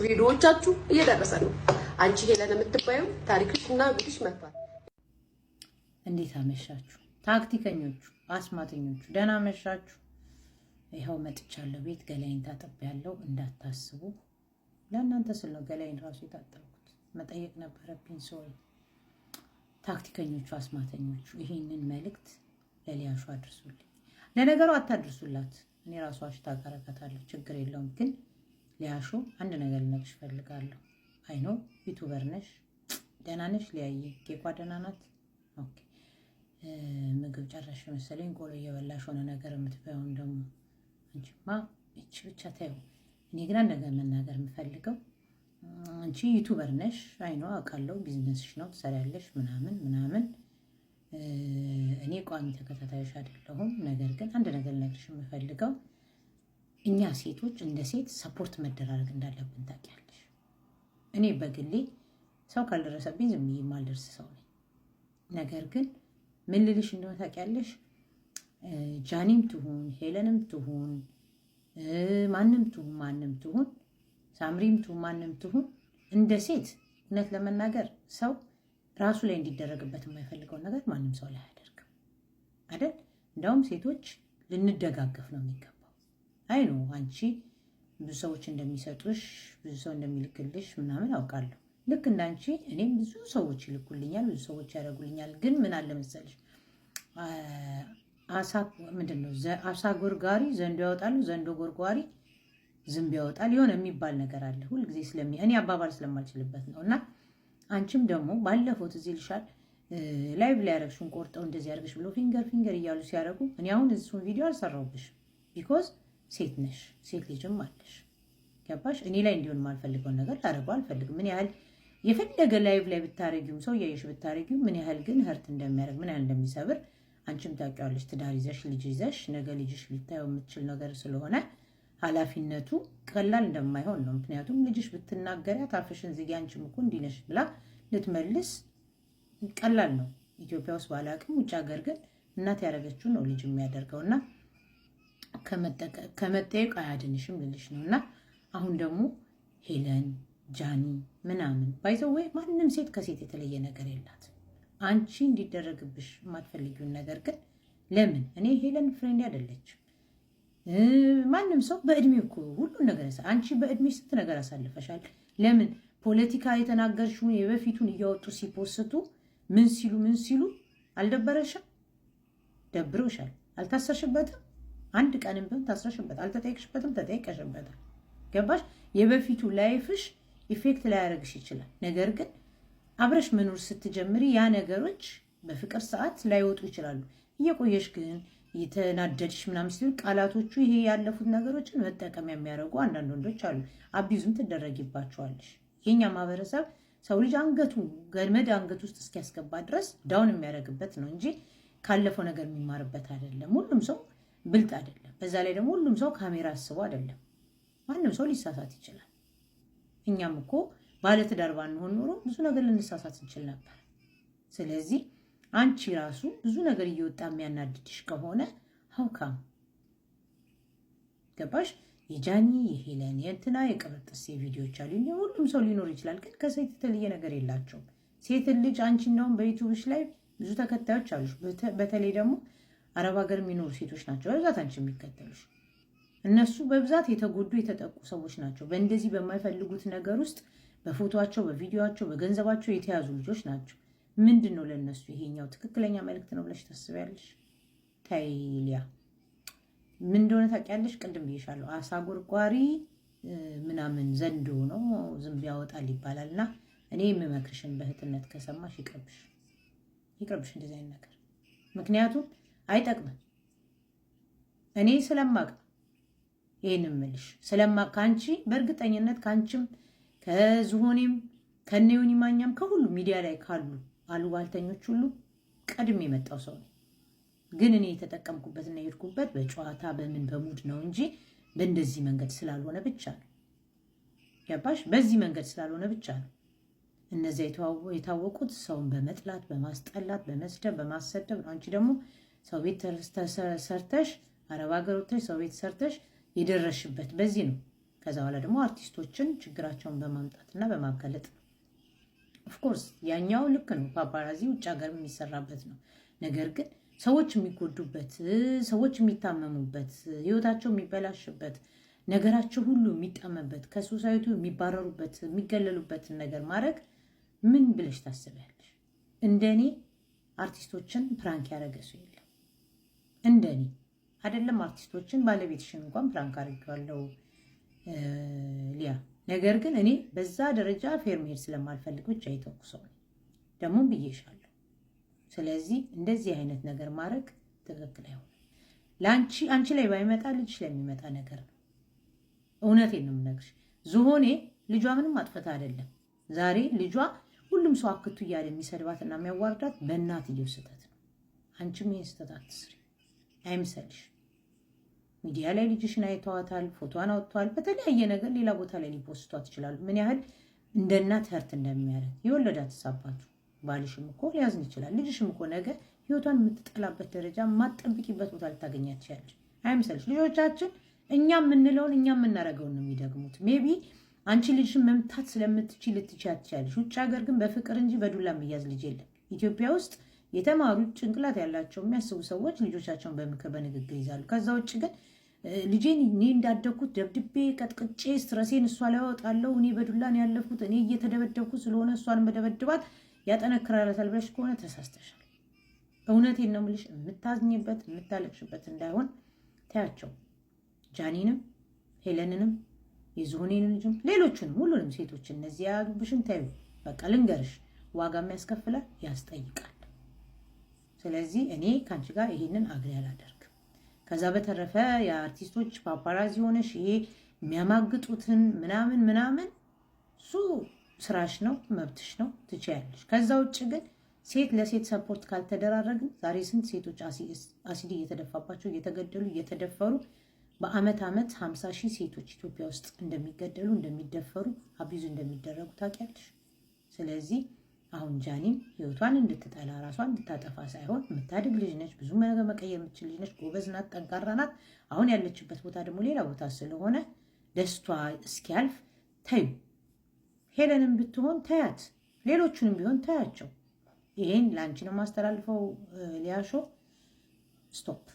ቪዲዮዎቻችሁ እየደረሰ ነው። አንቺ ሄለን የምትባዩ ታሪክሽና ጉድሽ መጥቷል። እንዴት አመሻችሁ ታክቲከኞቹ፣ አስማተኞቹ፣ ደህና አመሻችሁ። ይኸው መጥቻለሁ። ቤት ገላይን ታጥቤያለሁ። እንዳታስቡ ለእናንተ ስለ ገላይን ራሱ የታጠብኩት መጠየቅ ነበረብኝ። ሶሪ ታክቲከኞቹ፣ አስማተኞቹ ይህንን መልእክት ለሊያሹ አድርሱልኝ። ለነገሩ አታድርሱላት፣ እኔ ራሱ አሽታግ አረጋታለሁ፣ ችግር የለውም። ግን ሊያሹ አንድ ነገር ልነግርሽ እፈልጋለሁ። አይኖ ዩቱበር ነሽ፣ ደህና ነሽ? ሊያየ ኬኳ ደህና ናት? ኦኬ ምግብ ጨረሽ መሰለኝ። ቆሎ እየበላሽ ሆነ ነገር የምትበያውን ደግሞ አንቺማ እቺ ብቻ ታዩ። እኔ ግን አንድ ነገር መናገር የምፈልገው አንቺ ዩቱበር ነሽ፣ አይኖ አውቃለሁ፣ ቢዝነስሽ ነው ትሰሪያለሽ ምናምን ምናምን። እኔ ቋሚ ተከታታዮሽ አይደለሁም። ነገር ግን አንድ ነገር ልነግርሽ የምፈልገው እኛ ሴቶች እንደ ሴት ሰፖርት መደራረግ እንዳለብን ታውቂያለሽ። እኔ በግሌ ሰው ካልደረሰብኝ ዝም ብዬ የማልደርስ ሰው ነኝ። ነገር ግን ምን ልልሽ እንደሆነ ታውቂያለሽ፣ ጃኒም ትሁን ሄለንም ትሁን ማንም ትሁን ሳምሪም ትሁን ማንም ትሁን እንደ ሴት እውነት ለመናገር ሰው ራሱ ላይ እንዲደረግበት የማይፈልገውን ነገር ማንም ሰው ላይ አያደርግም አይደል? እንደውም ሴቶች ልንደጋገፍ ነው የሚገባው። አይ ነው አንቺ ብዙ ሰዎች እንደሚሰጡሽ ብዙ ሰው እንደሚልክልሽ ምናምን አውቃለሁ። ልክ እንዳንቺ እኔም ብዙ ሰዎች ይልኩልኛል፣ ብዙ ሰዎች ያደርጉልኛል። ግን ምን አለ መሰለሽ አሳ ጎርጓሪ ዘንዶ ያወጣሉ፣ ዘንዶ ጎርጓሪ ዝንብ ያወጣል የሆነ የሚባል ነገር አለ። ሁልጊዜ እኔ አባባል ስለማልችልበት ነው። እና አንቺም ደግሞ ባለፈው ትዝ ይልሻል ላይቭ ላይ ያደረግሽውን ቆርጠው እንደዚህ ያደርግሽ ብሎ ፊንገር እያሉ ሲያደርጉ እኔ አሁን እሱን ቪዲዮ አልሰራሁብሽ። ቢኮዝ ሴት ነሽ፣ ሴት ልጅም አለሽ። ገባሽ? እኔ ላይ እንዲሆን የማልፈልገውን ነገር ላደርገው አልፈልግም። ምን ያህል የፈለገ ላይቭ ላይ ብታረጊውም ሰው እያየሽ ብታረጊው ምን ያህል ግን ህርት እንደሚያደርግ ምን ያህል እንደሚሰብር አንቺም ታውቂዋለሽ። ትዳር ይዘሽ ልጅ ይዘሽ ነገ ልጅሽ ሊታየው የምትችል ነገር ስለሆነ ኃላፊነቱ ቀላል እንደማይሆን ነው። ምክንያቱም ልጅሽ ብትናገሪያት አፍሽን ዝጊ አንቺም እኮ እንዲህ ነሽ ብላ ልትመልስ ቀላል ነው። ኢትዮጵያ ውስጥ ባላቅም ውጭ ሀገር ግን እናት ያደረገችውን ነው ልጅ የሚያደርገው እና ከመጠየቅ አያድንሽም ልልሽ ነው። እና አሁን ደግሞ ሄለን ጃኒ ምናምን ባይዘው ወይ ማንም ሴት ከሴት የተለየ ነገር የላት። አንቺ እንዲደረግብሽ የማትፈልጊውን ነገር ግን ለምን እኔ ሄለን ፍሬንድ አይደለችም። ማንም ሰው በእድሜው እኮ ሁሉን ነገር አንቺ በእድሜ ስንት ነገር አሳልፈሻል። ለምን ፖለቲካ የተናገርሽውን የበፊቱን እያወጡ ሲፖስቱ ምን ሲሉ አልደበረሽም? ደብሮሻል። አልታሰርሽበትም? አንድ ቀንም ቢሆን ታስረሽበት። አልተጠየቅሽበትም? ተጠይቀሽበታል። ገባሽ? የበፊቱ ላይፍሽ ኢፌክት ላያደርግሽ ይችላል። ነገር ግን አብረሽ መኖር ስትጀምሪ ያ ነገሮች በፍቅር ሰዓት ላይወጡ ይችላሉ። እየቆየሽ ግን የተናደድሽ ምናምን ሲሉ ቃላቶቹ ይሄ ያለፉት ነገሮችን መጠቀም የሚያደርጉ አንዳንድ ወንዶች አሉ። አቢዙም ትደረጊባቸዋለሽ። የኛ ማህበረሰብ ሰው ልጅ ገመድ አንገት ውስጥ እስኪያስገባ ድረስ ዳውን የሚያደርግበት ነው እንጂ ካለፈው ነገር የሚማርበት አይደለም። ሁሉም ሰው ብልጥ አይደለም። በዛ ላይ ደግሞ ሁሉም ሰው ካሜራ አስቦ አይደለም። ማንም ሰው ሊሳሳት ይችላል። እኛም እኮ ባለትዳር ባንሆን ኖሮ ብዙ ነገር ልንሳሳት እንችል ነበር። ስለዚህ አንቺ ራሱ ብዙ ነገር እየወጣ የሚያናድድሽ ከሆነ ሀውካም ገባሽ? የጃኒ የሄለን የእንትና የቅብርጥሴ ቪዲዮዎች አሉ። ሁሉም ሰው ሊኖር ይችላል፣ ግን ከሴት የተለየ ነገር የላቸውም። ሴት ልጅ አንቺ እንደውም በዩቱብሽ ላይ ብዙ ተከታዮች አሉሽ። በተለይ ደግሞ አረብ ሀገር የሚኖሩ ሴቶች ናቸው በብዛት አንቺ የሚከተሉሽ። እነሱ በብዛት የተጎዱ የተጠቁ ሰዎች ናቸው። በእንደዚህ በማይፈልጉት ነገር ውስጥ በፎቶቸው፣ በቪዲዮቸው፣ በገንዘባቸው የተያዙ ልጆች ናቸው። ምንድን ነው ለእነሱ ይሄኛው ትክክለኛ መልእክት ነው ብለሽ ታስቢያለሽ? ታይሊያ ምን እንደሆነ ታውቂያለሽ? ቅድም ብዬሻለሁ። አሳ ጎርጓሪ ምናምን ዘንዶ ነው ዝንብ ያወጣል ይባላል። እና እኔ የምመክርሽን በእህትነት ከሰማሽ ይቅርብሽ እንደዚህ አይነት ነገር። ምክንያቱም አይጠቅምም። እኔ ስለማቅ ይህን ምልሽ ስለማቅ ከአንቺ በእርግጠኝነት ከአንቺም ከዝሆኔም ከነዮኒ ማኛም ከሁሉ ሚዲያ ላይ ካሉ አሉባልተኞች ሁሉ ቀድሜ የመጣው ሰው ነው። ግን እኔ የተጠቀምኩበትና የሄድኩበት በጨዋታ በሙድ ነው እንጂ በእንደዚህ መንገድ ስላልሆነ ብቻ ነው። ገባሽ? በዚህ መንገድ ስላልሆነ ብቻ ነው። እነዚያ የታወቁት ሰውን በመጥላት በማስጠላት በመስደብ በማሰደብ ነው። አንቺ ደግሞ ሰው ቤት ሰርተሽ አረብ ሀገር ወጥተሽ ሰው ቤት ሰርተሽ የደረሽበት በዚህ ነው። ከዛ በኋላ ደግሞ አርቲስቶችን ችግራቸውን በማምጣትና በማጋለጥ ነው። ኦፍኮርስ ያኛው ልክ ነው፣ ፓፓራዚ ውጭ ሀገር የሚሰራበት ነው። ነገር ግን ሰዎች የሚጎዱበት፣ ሰዎች የሚታመሙበት፣ ህይወታቸው የሚበላሽበት፣ ነገራቸው ሁሉ የሚጣመበት፣ ከሶሳይቲ የሚባረሩበት፣ የሚገለሉበትን ነገር ማድረግ ምን ብለሽ ታስቢያለሽ? እንደኔ አርቲስቶችን ፕራንክ ያደረገ ሰው የለም። እንደኔ አይደለም አርቲስቶችን፣ ባለቤትሽን እንኳን ፕራንክ አድርጌዋለሁ ሊያ። ነገር ግን እኔ በዛ ደረጃ ፌር መሄድ ስለማልፈልግ ብቻ የተኩሰው ደግሞ ብዬሻለሁ። ስለዚህ እንደዚህ አይነት ነገር ማድረግ ትክክል አይሆንም። አንቺ ላይ ባይመጣ ልጅሽ ላይ የሚመጣ ነገር ነው። እውነቴን ነው የምነግርሽ። ዝሆኔ ልጇ ምንም አጥፍታ አይደለም። ዛሬ ልጇ ሁሉም ሰው አክቱ እያለ የሚሰድባትና የሚያዋርዳት በእናትየው ስህተት ነው። አንቺም ይህን ስህተት አትስሪ አይምሰልሽ። ሚዲያ ላይ ልጅሽን አይተዋታል፣ ፎቶዋን አውጥተዋል። በተለያየ ነገር ሌላ ቦታ ላይ ሊፖስቷት ይችላሉ። ምን ያህል እንደ እናት ህርት እንደሚያደርግ የወለዳት ሳባቱ ባልሽም እኮ ሊያዝን ይችላል። ልጅሽም እኮ ነገ ህይወቷን የምትጠላበት ደረጃ የማትጠብቂበት ቦታ ልታገኛት ትችላለች። አይምሰልሽ። ልጆቻችን እኛ የምንለውን እኛ የምናደርገውን ነው የሚደግሙት። ሜቢ አንቺ ልጅሽን መምታት ስለምትችል ልትችያት ትችላለች። ውጭ ሀገር ግን በፍቅር እንጂ በዱላ የሚያዝ ልጅ የለም። ኢትዮጵያ ውስጥ የተማሩ ጭንቅላት ያላቸው የሚያስቡ ሰዎች ልጆቻቸውን በምክር በንግግር ይዛሉ። ከዛ ውጭ ግን ልጄን እኔ እንዳደግኩት ደብድቤ ቀጥቅጬ ስትረሴን እሷ ላይ አወጣለሁ፣ እኔ በዱላን ያለፍኩት እኔ እየተደበደብኩ ስለሆነ እሷን መደበድባት ያጠነክራላታል ብለሽ ከሆነ ተሳስተሻል። እውነቴን ነው የምልሽ። የምታዝኝበት የምታለቅሽበት እንዳይሆን ታያቸው። ጃኒንም ሄለንንም የዝሆኔንም ልጅም ሌሎቹንም ሁሉንም ሴቶች እነዚህ ያሉብሽን ታዩ። በቃ ልንገርሽ፣ ዋጋ የሚያስከፍላል፣ ያስጠይቃል። ስለዚህ እኔ ከአንቺ ጋር ይሄንን አግሪ አላደርግም። ከዛ በተረፈ የአርቲስቶች ፓፓራዚ ሆነሽ ይሄ የሚያማግጡትን ምናምን እሱ ስራሽ ነው፣ መብትሽ ነው፣ ትችያለሽ። ከዛ ውጭ ግን ሴት ለሴት ሰፖርት ካልተደራረግን ዛሬ ስንት ሴቶች አሲድ እየተደፋባቸው እየተገደሉ እየተደፈሩ በአመት 50 ሺህ ሴቶች ኢትዮጵያ ውስጥ እንደሚገደሉ እንደሚደፈሩ አቢዙ እንደሚደረጉ ታውቂያለሽ። ስለዚህ አሁን ጃኒም ህይወቷን እንድትጠላ ራሷን እንድታጠፋ ሳይሆን የምታድግ ልጅ ነች፣ ብዙ ነገር መቀየር የምትችል ልጅ ነች፣ ጎበዝ ናት፣ ጠንካራ ናት። አሁን ያለችበት ቦታ ደግሞ ሌላ ቦታ ስለሆነ ደስቷ እስኪያልፍ ተዩ። ሄለንም ብትሆን ተያት፣ ሌሎቹንም ቢሆን ተያቸው። ይሄን ለአንቺ ነው የማስተላልፈው ሊያሾ። ስቶፕ